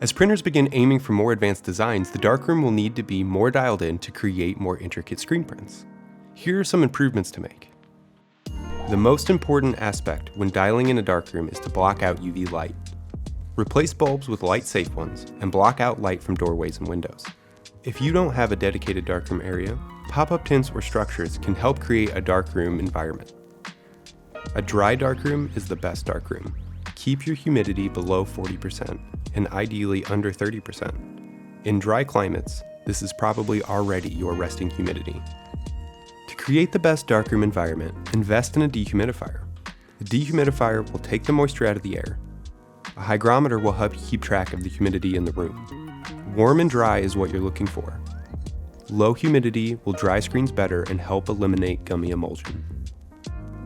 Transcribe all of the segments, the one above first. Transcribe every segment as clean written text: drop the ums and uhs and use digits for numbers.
As printers begin aiming for more advanced designs, the darkroom will need to be more dialed in to create more intricate screen prints. Here are some improvements to make. The most important aspect when dialing in a darkroom is to block out UV light. Replace bulbs with light-safe ones and block out light from doorways and windows. If you don't have a dedicated darkroom area, pop-up tints or structures can help create a darkroom environment. A dry darkroom is the best darkroom. Keep your humidity below 40% and ideally under 30%. In dry climates, this is probably already your resting humidity. To create the best darkroom environment, invest in a dehumidifier. The dehumidifier will take the moisture out of the air. A hygrometer will help you keep track of the humidity in the room. Warm and dry is what you're looking for. Low humidity will dry screens better and help eliminate gummy emulsion.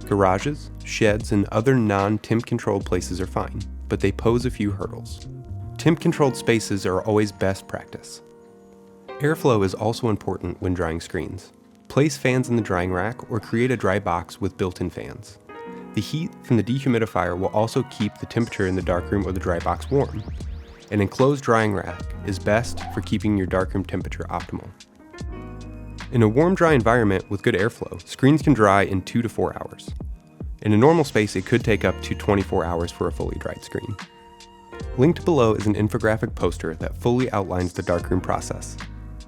Garages, sheds, and other non-temp controlled places are fine, but they pose a few hurdles. Temp controlled spaces are always best practice. Airflow is also important when drying screens. Place fans in the drying rack or create a dry box with built-in fans. The heat from the dehumidifier will also keep the temperature in the darkroom or the dry box warm. An enclosed drying rack is best for keeping your darkroom temperature optimal. In a warm, dry environment with good airflow, screens can dry in 2 to 4 hours. In a normal space, it could take up to 24 hours for a fully dried screen. Linked below is an infographic poster that fully outlines the darkroom process.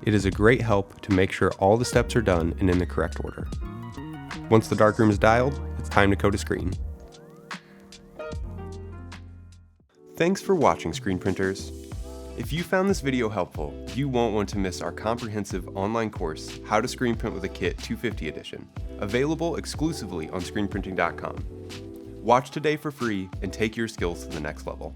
It is a great help to make sure all the steps are done and in the correct order. Once the darkroom is dialed, it's time to coat a screen. Thanks for watching, screen printers. If you found this video helpful, you won't want to miss our comprehensive online course, How to Screen Print with a Kit 250 Edition, available exclusively on screenprinting.com. Watch today for free and take your skills to the next level.